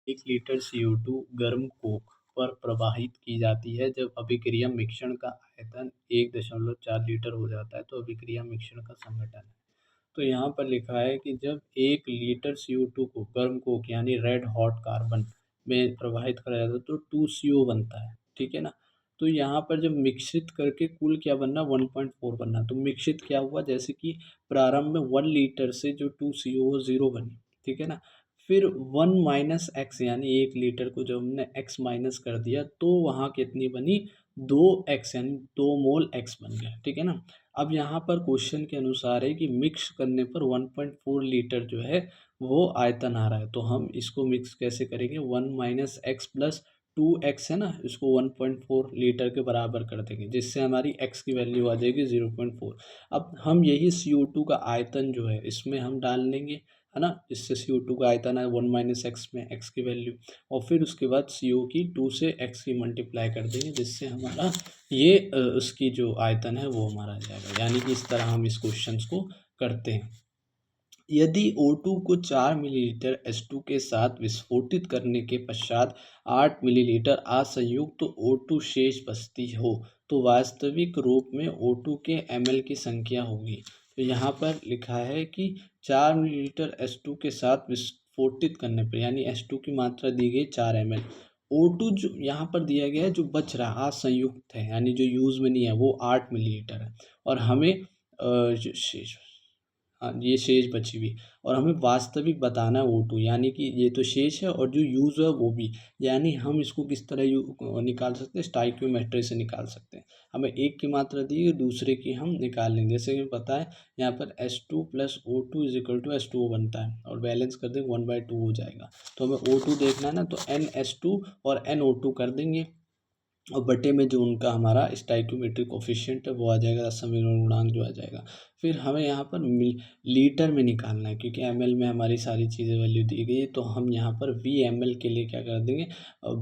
1 litre CO2 गर्म Coke पर प्रवाहित की जाती है जब अभिक्रिया मिश्रण का आयतन 1.4 लीटर हो जाता है, तो अभिक्रिया मिश्रण का संघटन है। तो यहाँ पर लिखा है कि जब 1 लीटर CO2 को गर्म कोक यानी रेड हॉट कार्बन में प्रवाहित करा जाता है तो 2CO बनता है, ठीक है ना? तो यहाँ पर जब मिश्रित करके कुल क्या बनना 1.4 बनना, तो मिश्रित क्या हुआ जैसे कि प्रारंभ में 1 लीटर से जो 2CO 0 बनी, ठीक है ना? फिर 1 माइनस एक्स यानी 1 लीटर को जब हमने एक्स माइनस कर दिया तो वहाँ कितनी बनी 2x यानी 2 मोल एक्स बन गया, ठीक है ना? अब यहाँ पर क्वेश्चन के अनुसार है कि मिक्स करने पर 1.4 लीटर जो है वो आयतन आ रहा है, तो हम इसको मिक्स कैसे करेंगे 1 माइनस एक्स प्लस 2x है ना, इसको 1.4 लीटर के बराबर कर देंगे जिससे हमारी x की वैल्यू आ जाएगी 0.4। अब हम यही CO2 का आयतन जो है इसमें हम डाल लेंगे, है ना, इससे CO2 का आयतन है 1 माइनस एक्स में x की वैल्यू, और फिर उसके बाद CO की 2 से x की मल्टीप्लाई कर देंगे जिससे हमारा ये उसकी जो आयतन है वो हमारा आ जाएगा। यानी कि इस तरह हम इस क्वेश्चन को करते हैं। यदि O2 को 4 मिलीलीटर H2 के साथ विस्फोटित करने के पश्चात 8 मिलीलीटर असंयुक्त O2 शेष बचती हो तो वास्तविक रूप में O2 के ml की संख्या होगी। तो यहाँ पर लिखा है कि 4 मिलीलीटर H2 के साथ विस्फोटित करने पर यानी H2 की मात्रा दी गई 4 ml, O2 जो यहाँ पर दिया गया है जो बच रहा असंयुक्त है यानी जो यूज़ में नहीं है वो 8 मिलीलीटर है, और हमें जो शेष, हाँ, ये शेष बची हुई, और हमें वास्तविक बताना है O2 यानी कि ये तो शेष है और जो यूज़ है वो भी, यानी हम इसको किस तरह निकाल सकते हैं स्टाइक्योमेट्री से निकाल सकते हैं। हमें एक की मात्रा दी है दूसरे की हम निकाल लेंगे, जैसे कि पता है यहाँ पर H2 plus O2 is equal to H2O बनता है और बैलेंस कर देंगे 1/2 हो जाएगा। तो हमें O2 देखना है ना, तो NH2 और NO2 कर देंगे और बटे में जो उनका हमारा स्टाइक्योमेट्रिक कोफिशिएंट है वो आ जाएगा, समीकरण गुणांक जो आ जाएगा। फिर हमें यहाँ पर लीटर में निकालना है क्योंकि ml में हमारी सारी चीज़ें वैल्यू दी गई है, तो हम यहाँ पर VML के लिए क्या कर देंगे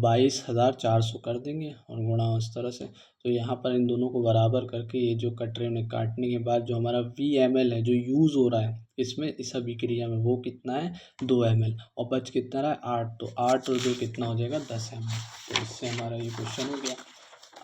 22,400 कर देंगे और गुणा इस तरह से। तो यहाँ पर इन दोनों को बराबर करके ये जो कट रहे उन्हें काटने के बाद जो हमारा VML है जो यूज़ हो रहा है इसमें इस अभिक्रिया में वो कितना है 2 ml, और बच कितना रहा है 8, तो 8 और 2 कितना हो जाएगा 10 ml। तो इससे हमारा ये क्वेश्चन हो गया।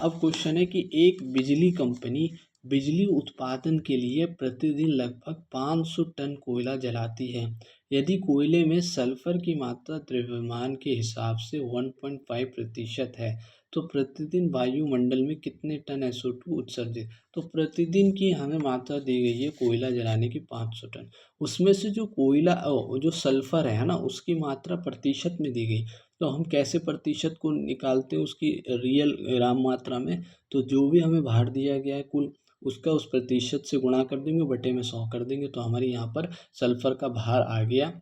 अब क्वेश्चन है कि एक बिजली कंपनी बिजली उत्पादन के लिए प्रतिदिन लगभग 500 टन कोयला जलाती है। यदि कोयले में सल्फर की मात्रा द्रव्यमान के हिसाब से 1.5% है तो प्रतिदिन वायुमंडल में कितने टन SO2 उत्सर्जित। तो प्रतिदिन की हमें मात्रा दी गई है कोयला जलाने की 500 टन, उसमें से जो कोयला जो सल्फर है ना उसकी मात्रा प्रतिशत में दी गई, तो हम कैसे प्रतिशत को निकालते हैं उसकी रियल ग्राम मात्रा में, तो जो भी हमें भार दिया गया है कुल उसका उस प्रतिशत से गुणा कर देंगे बटे में 100 कर देंगे, तो हमारे यहाँ पर सल्फर का भार आ गया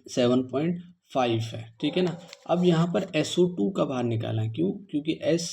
7.5 है, ठीक है ना। अब यहाँ पर SO2 का भार निकालना है, क्यों, क्योंकि S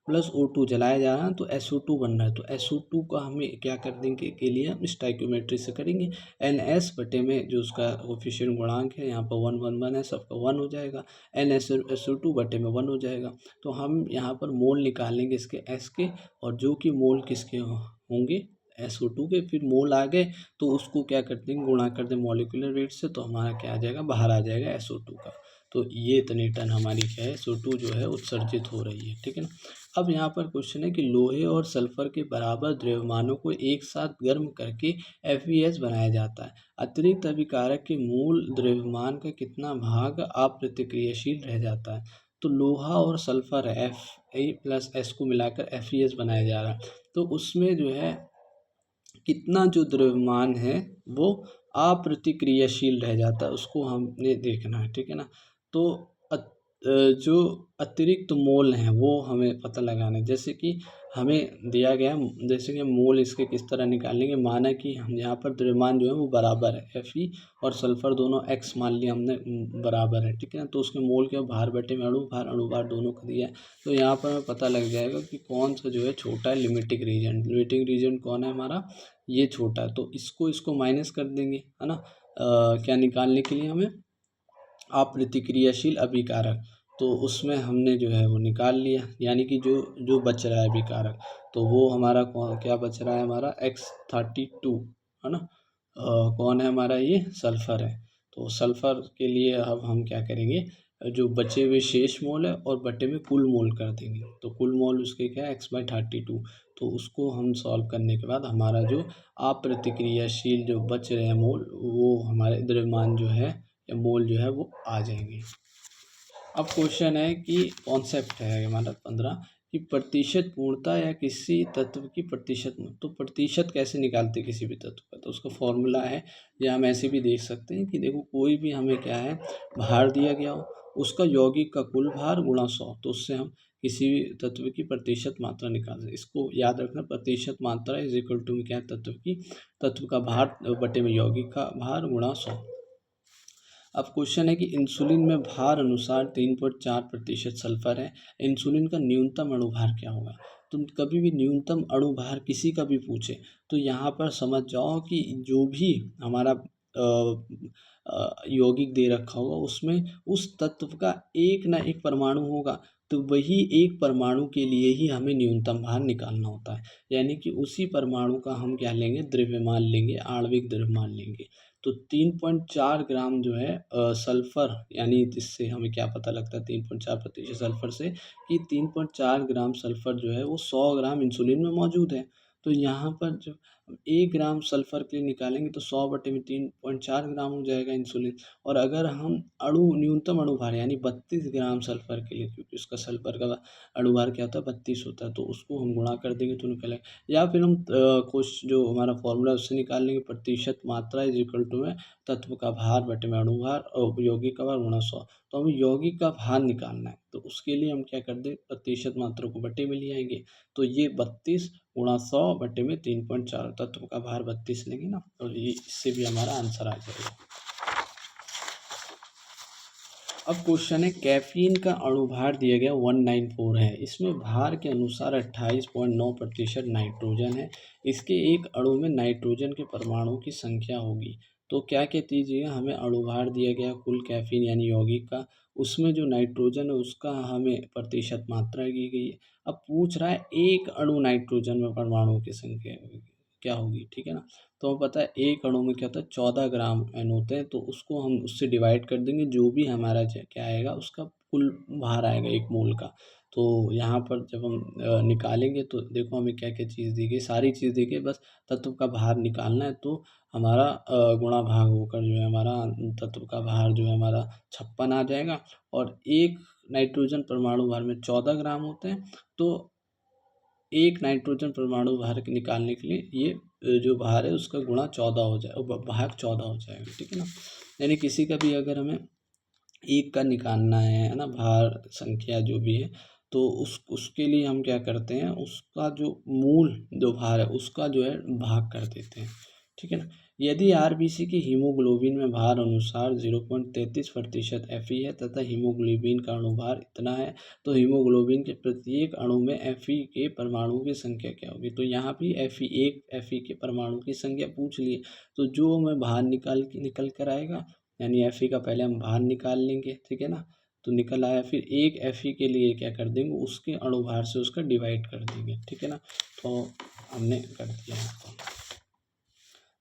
प्लस O2 जलाया जा रहा है तो SO2 बन रहा है, तो SO2 का हमें क्या कर देंगे के लिए हम स्टाइक्योमेट्री से करेंगे NS बटे में जो उसका कोफिशिएंट गुणांक है यहाँ पर 1 1 1 है, सबका 1 हो जाएगा, NSO2 बटे में 1 हो जाएगा। तो हम यहाँ पर मोल निकाल लेंगे इसके S के, और जो कि मोल किसके होंगे SO2 के, फिर मोल आ गए तो उसको क्या कर देंगे गुणा कर दें मॉलिक्यूलर वेट से, तो हमारा क्या आ जाएगा बाहर आ जाएगा SO2 का। तो ये इतनी टन हमारी क्या है SO2 जो है उत्सर्जित हो रही है, ठीक है ना। अब यहाँ पर क्वेश्चन है कि लोहे और सल्फर के बराबर द्रव्यमानों को एक साथ गर्म करके FeS बनाया जाता है। अतिरिक्त अभिकारक के मूल द्रव्यमान का कितना भाग अप्रतिक्रियाशील रह जाता है। तो लोहा और सल्फर Fe प्लस S को मिलाकर FeS बनाया जा रहा है, तो उसमें जो है कितना जो द्रव्यमान है वो अप्रतिक्रियाशील रह जाता है, उसको हमने देखना है, ठीक है ना। तो जो अतिरिक्त मोल हैं वो हमें पता लगाना है, जैसे कि हमें दिया गया है, जैसे कि मोल इसके किस तरह निकालेंगे, माना कि हम यहाँ पर द्रव्यमान जो है वो बराबर है Fe और सल्फर दोनों x मान लिया हमने बराबर है, ठीक है ना। तो उसके मोल के भार बटे में अणुभार दोनों को दिया है, तो यहाँ पर हमें पता लग जाएगा कि कौन सा जो है छोटा है लिमिटिंग रीजन कौन है हमारा, ये छोटा है, तो इसको माइनस कर देंगे, है ना। क्या निकालने के लिए हमें अप्रतिक्रियाशील अभिकारक, तो उसमें हमने जो है वो निकाल लिया, यानी कि जो जो बच रहा है अभिकारक, तो वो हमारा क्या बच रहा है हमारा X32, है ना। कौन है हमारा ये सल्फर है, तो सल्फर के लिए अब हम क्या करेंगे जो बचे हुए शेष मोल है और बटे में कुल मोल कर देंगे। तो कुल मोल उसके क्या है, x/32। तो उसको हम सॉल्व करने के बाद हमारा जो अप्रतिक्रियाशील जो बच रहे हैं मोल, वो हमारे द्रव्यमान जो है या मोल जो है वो आ जाएंगे। अब क्वेश्चन है कि कॉन्सेप्ट है हमारा 15 कि प्रतिशत पूर्णता या किसी तत्व की प्रतिशत। तो प्रतिशत कैसे निकालते हैं किसी भी तत्व का, तो उसका फॉर्मूला है, या हम ऐसे भी देख सकते हैं कि देखो कोई भी हमें क्या है, भार दिया गया हो, उसका यौगिक का कुल भार गुणा 100, तो उससे हम किसी भी तत्व की प्रतिशत मात्रा निकाल सकते। इसको याद रखना, प्रतिशत मात्रा इज इक्वल टू क्या है, तत्व का भार बटे में यौगिक का भार गुणा 100। अब क्वेश्चन है कि इंसुलिन में भार अनुसार 3.4% सल्फर है, इंसुलिन का न्यूनतम अणुभार क्या होगा। तुम कभी भी न्यूनतम अणुभार किसी का भी पूछे तो यहाँ पर समझ जाओ कि जो भी हमारा यौगिक दे रखा होगा उसमें उस तत्व का एक ना एक परमाणु होगा, तो वही एक परमाणु के लिए ही हमें न्यूनतम भार निकालना होता है। यानी कि उसी परमाणु का हम क्या लेंगे, द्रव्यमान लेंगे, आणविक द्रव्यमान लेंगे। तो 3.4 ग्राम जो है सल्फर, यानी इससे हमें क्या पता लगता है 3.4% सल्फर से, कि 3.4 ग्राम सल्फर जो है वो 100 ग्राम इंसुलिन में मौजूद है। तो यहाँ पर जब 1 ग्राम सल्फर के लिए निकालेंगे तो 100 बटे में 3.4 ग्राम हो जाएगा इंसुलिन। और अगर हम न्यूनतम अणुभार यानी 32 ग्राम सल्फर के लिए, क्योंकि उसका सल्फर का अणुभार क्या होता है, 32 होता है, तो उसको हम गुणा कर देंगे तो निकलेगा। या फिर हम कुछ जो हमारा फॉर्मूला उससे निकाल लेंगे, प्रतिशत मात्रा इज इक्वल टू है तत्व का भार बटे में अणुभार और यौगिक का भार गुणा 100। तो हमें यौगिक का भार निकालना है, तो उसके लिए हम क्या कर दें, प्रतिशत मात्रा को बटे में ले आएंगे। तो ये 32 गुणा 100 बटे में 3.4, तत्व का भार 32 लेंगे ना, और ये इससे भी हमारा आंसर आ जाएगा। अब क्वेश्चन है, कैफीन का अणुभार दिया गया 194 है, इसमें भार के अनुसार 28.9% नाइट्रोजन है, इसके एक अणु में नाइट्रोजन के परमाणुओं की संख्या होगी। तो क्या क्या दीजिएगा, हमें अणुभार दिया गया कुल कैफीन यानी यौगिक का, उसमें जो नाइट्रोजन है उसका हमें प्रतिशत मात्रा दी गई है। अब पूछ रहा है एक अणु नाइट्रोजन में परमाणुओं की संख्या क्या होगी, ठीक है ना। तो हमें पता है एक अणु में क्या होता है, 14 ग्राम एन होते हैं, तो उसको हम उससे डिवाइड कर देंगे, जो भी हमारा क्या आएगा उसका कुल भार आएगा एक मोल का। तो यहाँ पर जब हम निकालेंगे तो देखो हमें क्या क्या चीज़ दी गई, सारी चीज़ दी गई, बस तत्व का भार निकालना है। तो हमारा गुणा भाग होकर जो है हमारा तत्व का भार जो है हमारा 56 आ जाएगा। और एक नाइट्रोजन परमाणु भार में 14 ग्राम होते हैं, तो एक नाइट्रोजन परमाणु भार के निकालने के लिए ये जो भार है उसका गुणा 14 हो जाए, भाग 14 हो जाएगा, ठीक है ना। यानी किसी का भी अगर हमें एक का निकालना है ना, भार संख्या जो भी है, तो उसके लिए हम क्या करते हैं, उसका जो मूल जो भार है उसका जो है भाग कर देते हैं, ठीक है ना। यदि आरबीसी की हीमोग्लोबिन में भार अनुसार 0.33% Fe है तथा हीमोग्लोबिन का अणुभार इतना है, तो हीमोग्लोबिन के प्रत्येक अणु में Fe के परमाणुओं की संख्या क्या होगी। तो यहाँ भी Fe के परमाणु की संख्या पूछ लिए, तो जो हमें भार निकल कर आएगा, यानी Fe का पहले हम भार निकाल लेंगे, ठीक है ना। तो निकल आया, फिर एक Fe के लिए क्या कर देंगे, उसके अणुभार से उसका डिवाइड कर देंगे, ठीक है ना। तो हमने कर दिया यहाँ।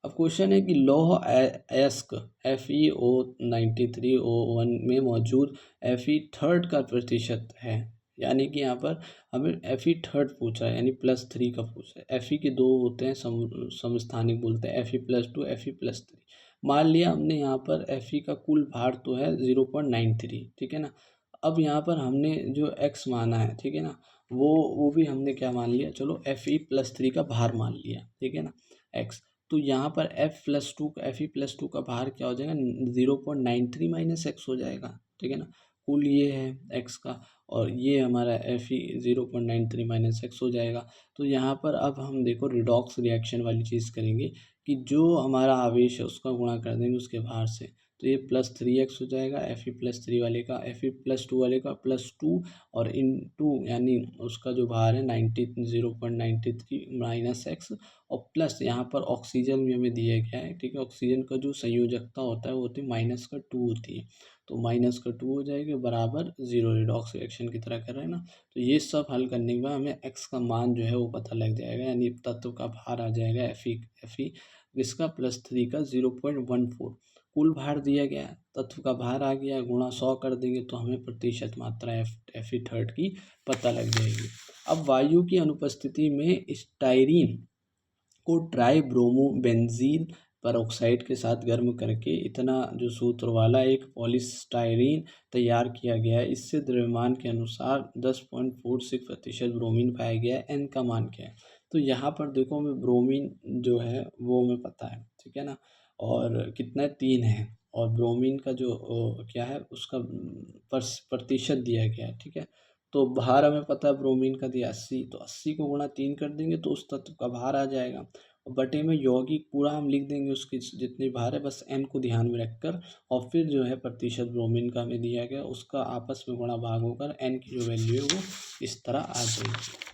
अब क्वेश्चन है कि लौह अयस्क FeO93O1 में मौजूद Fe3 का प्रतिशत है, यानी कि यहाँ पर हमें Fe3 पूछा है, यानी +3 का पूछा है। Fe के दो होते हैं, समस्थानिक बोलते हैं, Fe+2 Fe+3। मान लिया हमने यहाँ पर Fe का कुल भार तो है 0.93, ठीक है ना। अब यहाँ पर हमने जो x माना है, ठीक है ना, वो भी हमने क्या मान लिया, चलो Fe+3 का भार मान लिया, ठीक है ना, x। तो यहाँ पर Fe+2 का भार क्या हो जाएगा, 0.93 माइनस एक्स हो जाएगा, ठीक है ना। कुल ये है x का, और ये हमारा Fe 0.93 माइनस एक्स हो जाएगा। तो यहाँ पर अब हम देखो रिडॉक्स रिएक्शन वाली चीज़ करेंगे कि जो हमारा आवेश है उसका गुणा कर देंगे उसके भार से, तो ये +3x हो जाएगा Fe+3 वाले का, Fe+2 वाले का +2, और इन 2 यानी उसका जो भार है 0.93 माइनस एक्स, और प्लस यहाँ पर ऑक्सीजन भी हमें दिया गया है, ठीक है। ऑक्सीजन का जो संयोजकता होता है वो होती है -2 होती है, तो -2 हो जाएगी बराबर 0, रिडॉक्स रिएक्शन की तरह कर रहे हैं ना। तो ये सब हल करने के बाद हमें x का मान जो है वो पता लग जाएगा, यानी तत्व का भार आ जाएगा Fe इसका +3 का 0.14। कुल भार दिया गया, तत्व का भार आ गया, गुणा 100 कर देंगे तो हमें प्रतिशत मात्रा Fe थर्ड की पता लग जाएगी। अब वायु की अनुपस्थिति में स्टाइरीन को ट्राइब्रोमो बेंजीन परऑक्साइड के साथ गर्म करके इतना जो सूत्र वाला एक पॉलीस्टाइरीन तैयार किया गया है। इससे द्रव्यमान के अनुसार 10.46% ब्रोमीन पाया गया है। एन का मान क्या है? तो यहाँ पर देखो हमें ब्रोमीन जो है वो हमें पता है, ठीक है ना, और कितना 3 है, और ब्रोमीन का जो क्या है उसका प्रतिशत दिया गया है, ठीक है। तो भार हमें पता है ब्रोमीन का दिया 80, तो 80 को गुणा 3 कर देंगे तो उस तत्व का भार आ जाएगा, और बटे में यौगिक पूरा हम लिख देंगे उसकी जितनी भार है, बस एन को ध्यान में रखकर, और फिर जो है प्रतिशत ब्रोमीन का हमें दिया गया उसका आपस में गुणा भाग होकर एन की जो वैल्यू है वो इस तरह आ जाएगी।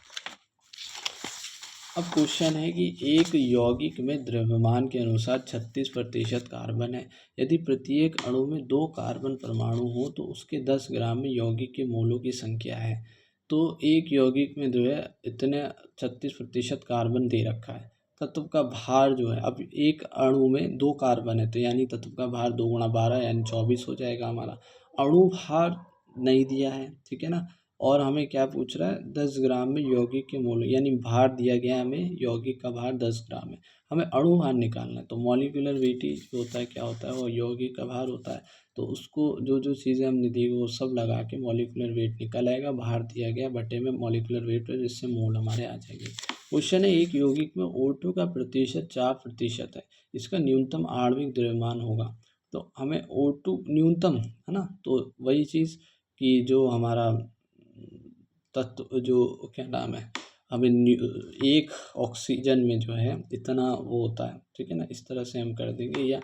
अब क्वेश्चन है कि एक यौगिक में द्रव्यमान के अनुसार 36% कार्बन है। यदि प्रत्येक अणु में 2 कार्बन परमाणु हो तो उसके 10 ग्राम में यौगिक के मोलों की संख्या है। तो एक यौगिक में जो है इतने 36% कार्बन दे रखा है। तत्व का भार जो है, अब एक अणु में 2 कार्बन है तो यानी तत्व का भार 2 गुणा 12 यानी 24 हो जाएगा हमारा। अणु भार नहीं दिया है, ठीक है ना, और हमें क्या पूछ रहा है 10 ग्राम में यौगिक के मोल, यानी भार दिया गया हमें यौगिक का भार 10 ग्राम है, हमें अणु भार निकालना है। तो मॉलिक्यूलर वेटेज होता है, क्या होता है, वो यौगिक का भार होता है। तो उसको जो जो चीज़ें हमने दी वो सब लगा के मॉलिक्यूलर वेट निकल आएगा, भार दिया गया बटे में मॉलिक्यूलर वेट है, जिससे मोल हमारे आ जाएंगे। क्वेश्चन है एक यौगिक में O2 का प्रतिशत 4% है, इसका न्यूनतम आणविक द्रव्यमान होगा। तो हमें O2 न्यूनतम है ना, तो वही चीज़ कि जो हमारा तत्व जो क्या नाम है, हमें एक ऑक्सीजन में जो है इतना वो होता है, ठीक है ना, इस तरह से हम कर देंगे या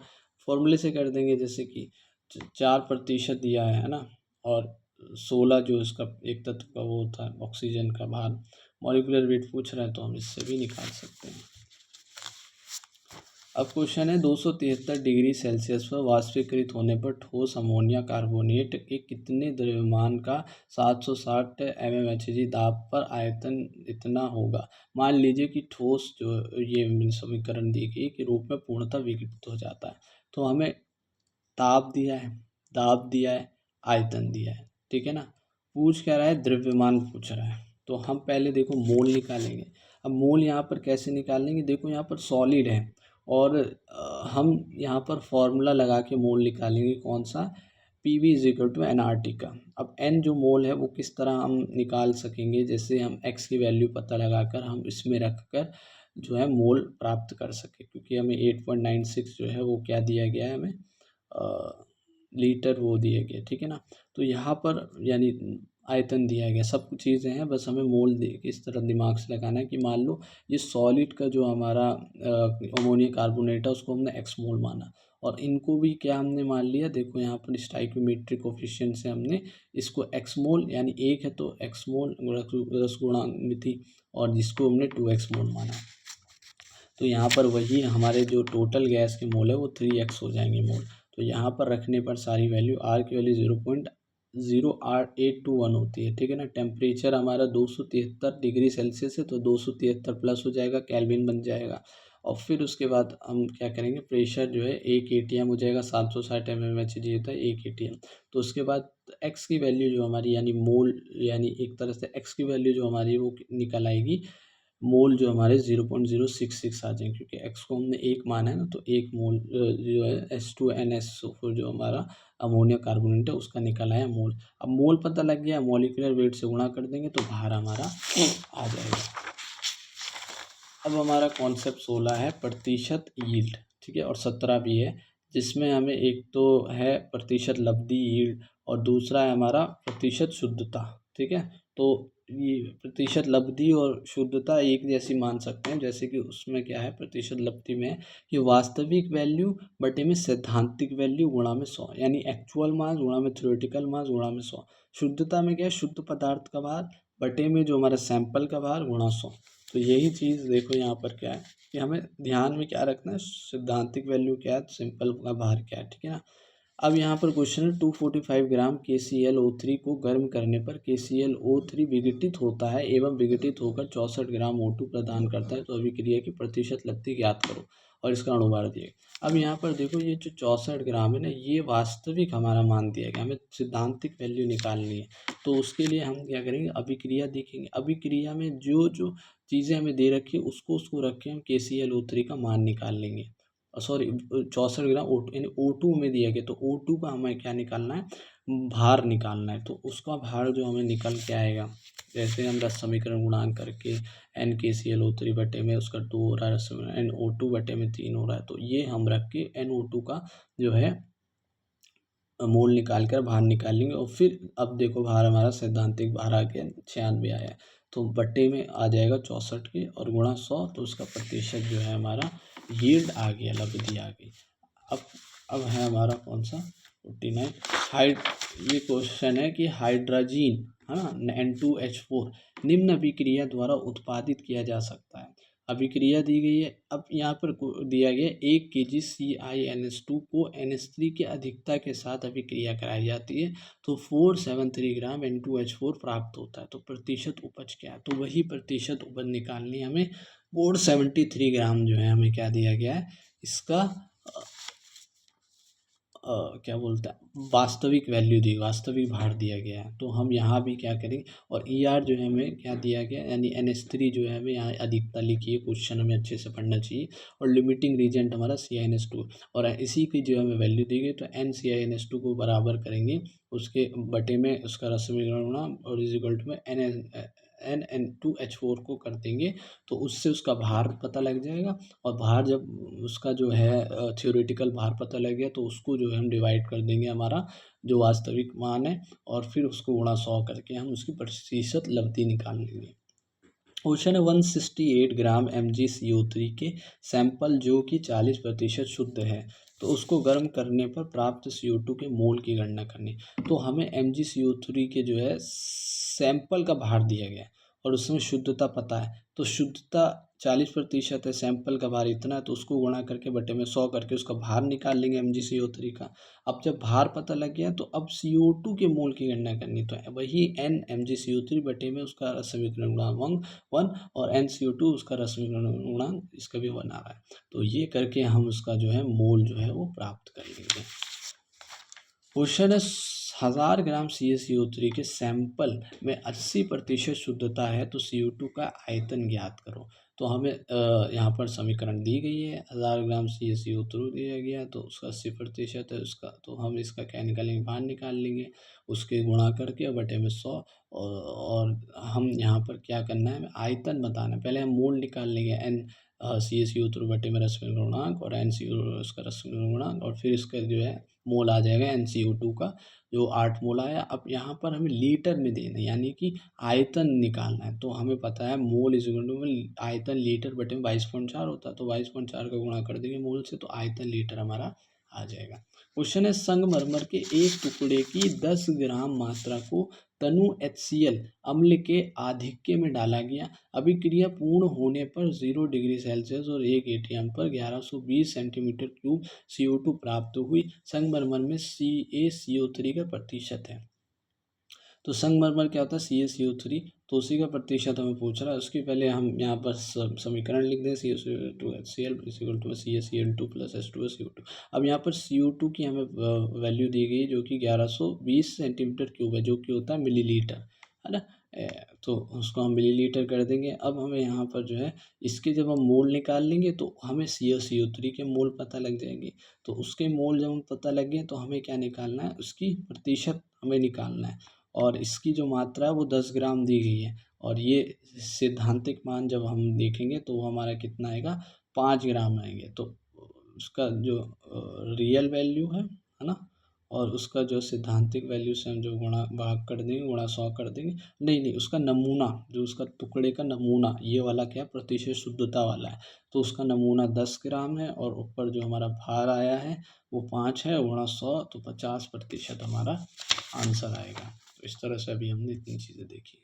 फॉर्मूले से कर देंगे, जैसे कि 4% दिया है ना, और 16 जो इसका एक तत्व का वो होता है ऑक्सीजन का भार, मॉलिक्यूलर वेट पूछ रहे हैं तो हम इससे भी निकाल सकते हैं। अब क्वेश्चन है 273 डिग्री सेल्सियस पर वाष्पीकृत होने पर ठोस अमोनिया कार्बोनेट के कितने द्रव्यमान का 760 mmHg दाब पर आयतन इतना होगा। मान लीजिए कि ठोस जो ये समीकरण दी गई के रूप में पूर्णतः विघटित हो जाता है। तो हमें ताप दिया है, दाब दिया है, आयतन दिया है, ठीक है ना, पूछ क्या रहा है, द्रव्यमान पूछ रहा है। तो हम पहले देखो मोल निकालेंगे। अब मोल यहाँ पर कैसे निकालेंगे, देखो यहाँ पर सॉलिड है और हम यहाँ पर फॉर्मूला लगा के मोल निकालेंगे, कौन सा, PV = nRT का। अब n जो मोल है वो किस तरह हम निकाल सकेंगे, जैसे हम x की वैल्यू पता लगाकर हम इसमें रख कर जो है मोल प्राप्त कर सके, क्योंकि हमें 8.96 जो है वो क्या दिया गया है, हमें लीटर वो दिया गया, ठीक है ना। तो यहाँ पर यानी आयतन दिया गया, सब कुछ चीज़ें हैं, बस हमें मोल दे इस तरह दिमाग से लगाना है कि मान लो ये सॉलिड का जो हमारा अमोनिया कार्बोनेट है उसको हमने x मोल माना, और इनको भी क्या हमने मान लिया, देखो यहाँ पर स्टाइक्योमेट्रिक कोफिशिएंट से हमने इसको x मोल, यानी 1 है तो x मोल रस गुणांक, और जिसको हमने 2x मोल माना। तो यहाँ पर वही हमारे जो टोटल गैस के मोल है वो 3x हो जाएंगे मोल। तो यहाँ पर रखने पर सारी वैल्यू, R की वैल्यू 0.08821 होती है, ठीक है ना। टेम्परेचर हमारा 273 डिग्री सेल्सियस है तो 273 प्लस हो जाएगा, केल्विन बन जाएगा। और फिर उसके बाद हम क्या करेंगे, प्रेशर जो है 1 atm हो जाएगा, 760 mmHg होता है 1 atm। तो उसके बाद x की वैल्यू जो हमारी यानी मोल, यानी एक तरह से x की वैल्यू जो हमारी वो निकल आएगी, मोल जो हमारे 0.066 आ जाएंगे, क्योंकि x को हमने 1 माना है ना, तो 1 मोल जो है H2NSO4 जो हमारा अमोनिया कार्बोनेट है उसका निकल आया मोल। अब मोल पता लग गया, मॉलिक्यूलर वेट से गुणा कर देंगे तो भार हमारा आ जाएगा। अब हमारा कॉन्सेप्ट 16 है प्रतिशत यील्ड, ठीक है, और 17 भी है, जिसमें हमें एक तो है प्रतिशत लब्धि यील्ड और दूसरा है हमारा प्रतिशत शुद्धता, ठीक है। तो ये प्रतिशत लब्धि और शुद्धता एक जैसी मान सकते हैं, जैसे कि उसमें क्या है, प्रतिशत लब्धि में है कि वास्तविक वैल्यू बटे में सैद्धांतिक वैल्यू गुणा में 100, यानी एक्चुअल मास गुणा में थ्योरेटिकल मास गुणा में 100। शुद्धता में क्या है, शुद्ध पदार्थ का भार बटे में जो हमारा सैंपल का भार गुणा 100। तो यही चीज़ देखो यहाँ पर क्या है कि हमें ध्यान में क्या रखना है, सैद्धांतिक वैल्यू क्या है, सिंपल का भार क्या है, ठीक है ना। अब यहाँ पर क्वेश्चन है 245 ग्राम KClO3 को गर्म करने पर KClO3 विघटित होता है एवं विघटित होकर 64 ग्राम O2 प्रदान करता है, तो अभिक्रिया की प्रतिशत लब्धि ज्ञात करो। और इसका अणुभार दिया गया। अब यहाँ पर देखो ये जो 64 ग्राम है ना, ये वास्तविक हमारा मान दिया गया, हमें सिद्धांतिक वैल्यू निकालनी है। तो उसके लिए हम क्या करेंगे, अभिक्रिया देखेंगे। अभिक्रिया में जो जो चीज़ें हमें दे रखी है उसको रख के हम KClO3 का मान निकाल लेंगे। सॉरी 64 ग्राम यानी O2 में दिया गया, तो O2 का हमें क्या निकालना है, भार निकालना है। तो उसका भार जो हमें निकल के आएगा, जैसे हम रस समीकरण गुणांक करके NKClO3 बटे में उसका 2 हो रहा है, NO2 बटे में 3 हो रहा है, तो ये हम रख के NO2 का जो है मोल निकाल कर भार निकाल लेंगे। और फिर अब देखो भार हमारा सैद्धांतिक भार आ गया 96 आया, तो बट्टे में आ जाएगा 64 के और गुणा 100, तो उसका प्रतिशत जो है हमारा यील्ड आ गया, लब्धि आ गई। अब है हमारा कौन सा 49 ये क्वेश्चन है कि हाइड्रोजन है ना N2H4 निम्न अभिक्रिया द्वारा उत्पादित किया जा सकता है। अभिक्रिया दी गई है। अब यहाँ पर दिया गया 1 kg CiNH2 को NH3 की अधिकता के साथ अभिक्रिया कराई जाती है तो 473 ग्राम N2H4 प्राप्त होता है। तो प्रतिशत उपज क्या है, तो वही प्रतिशत उपज निकालनी हमें। 473 ग्राम जो है हमें क्या दिया गया है, इसका क्या बोलता है वास्तविक वैल्यू दी, वास्तविक भार दिया गया है। तो हम यहाँ भी क्या करेंगे, और ER जो है हमें क्या दिया गया, यानी NH3 जो है हमें यहाँ अधिकता लिखी है, क्वेश्चन हमें अच्छे से पढ़ना चाहिए। और लिमिटिंग रीजेंट हमारा CiNH2 और इसी की जो हमें वैल्यू दी गई, तो NCiNH2 को बराबर करेंगे उसके बटे में उसका रसमीकरण गुणांक और इज इक्वल टू में N2H4 को कर देंगे, तो उससे उसका भार पता लग जाएगा। और भार जब उसका जो है थ्योरेटिकल भार पता लग गया, तो उसको जो है हम डिवाइड कर देंगे हमारा जो वास्तविक मान है, और फिर उसको गुणा 100 करके हम उसकी प्रतिशत लब्धि निकाल लेंगे। क्वेश्चन है 168 ग्राम MgCO3 के सैंपल जो कि 40% शुद्ध है, तो उसको गर्म करने पर प्राप्त CO2 के मोल की गणना करनी। तो हमें MgCO3 के जो है सैंपल का भार दिया गया है और उसमें शुद्धता पता है, तो शुद्धता 40% है, सैंपल का भार इतना है, तो उसको गुणा करके बटे में 100 करके उसका भार निकाल लेंगे MgCO3 का। अब जब भार पता लग गया, तो अब CO2 के मोल की गणना करनी, तो वही N MgCO3 बटे में उसका समीकरण गुणांक 1 और NCO2 उसका रसमीकरण गुणांक इसका भी 1 आ रहा है। तो ये करके हम उसका जो है मोल जो है वो प्राप्त कर लेंगे। क्वेश्चन है 1000 ग्राम CaCO3 के सैंपल में 80% शुद्धता है, तो CO2 का आयतन ज्ञात करो। तो हमें यहाँ पर समीकरण दी गई है, 1000 ग्राम CaCO3 दिया गया, तो उसका 80% है उसका, तो हम इसका क्या निकालेंगे, भार निकाल लेंगे उसके गुणा करके बटे में 100। और हम यहाँ पर क्या करना है, आयतन बताना है। पहले हम मोल निकाल लेंगे N CaCO3 बटे में रसमीकरण गुणांक और NCO उसका रसमीकरण गुणांक, और फिर इसका जो है मोल आ जाएगा NCO2 का जो 8 मोल आया। अब यहाँ पर हमें लीटर में देना है, यानी कि आयतन निकालना है। तो हमें पता है मोल इज इक्वल टू आयतन लीटर बटे में 22.4 होता है, तो 22.4 का गुणा कर देंगे मोल से, तो आयतन लीटर हमारा आ जाएगा। क्वेश्चन है संगमरमर के एक टुकड़े की 10 ग्राम मात्रा को तनु HCl अम्ल के आधिक्य में डाला गया। अभिक्रिया पूर्ण होने पर 0 डिग्री सेल्सियस और 1 ATM पर 1120 सेंटीमीटर क्यूब CO2 प्राप्त हुई। संगमरमर में CaCO3 का प्रतिशत है। तो संगमरमर क्या होता है, CaCO3, तो उसी का प्रतिशत हमें पूछ रहा है। उसके पहले हम यहाँ पर समीकरण लिख दें, CaCO2HCl equal to CaCl2 plus H2SO2। अब यहाँ पर CO2 की हमें वैल्यू दी गई जो कि 1120 सेंटीमीटर क्यूब है, जो कि होता है मिलीलीटर, है ना। तो उसको हम मिलीलीटर कर देंगे। अब हमें यहाँ पर जो है इसके जब हम मोल निकाल लेंगे, तो हमें CaCO3 के मोल पता लग जाएंगे। तो उसके मोल जब हम पता लग गए, तो हमें क्या निकालना है, उसकी प्रतिशत हमें निकालना है। और इसकी जो मात्रा है वो 10 ग्राम दी गई है, और ये सैद्धांतिक मान जब हम देखेंगे तो वो हमारा कितना आएगा, 5 ग्राम आएंगे। तो उसका जो रियल वैल्यू है ना, और उसका जो सैद्धांतिक वैल्यू से हम जो गुणा भाग कर देंगे, गुणा 100 कर देंगे। नहीं, उसका नमूना, जो उसका टुकड़े का नमूना, ये वाला क्या प्रतिशत शुद्धता वाला है, तो उसका नमूना 10 ग्राम है, और ऊपर जो हमारा भार आया है वो 5 है, गुणा 100, तो 50% हमारा आंसर आएगा। तो इस तरह से अभी हमने इतनी चीज़ें देखी।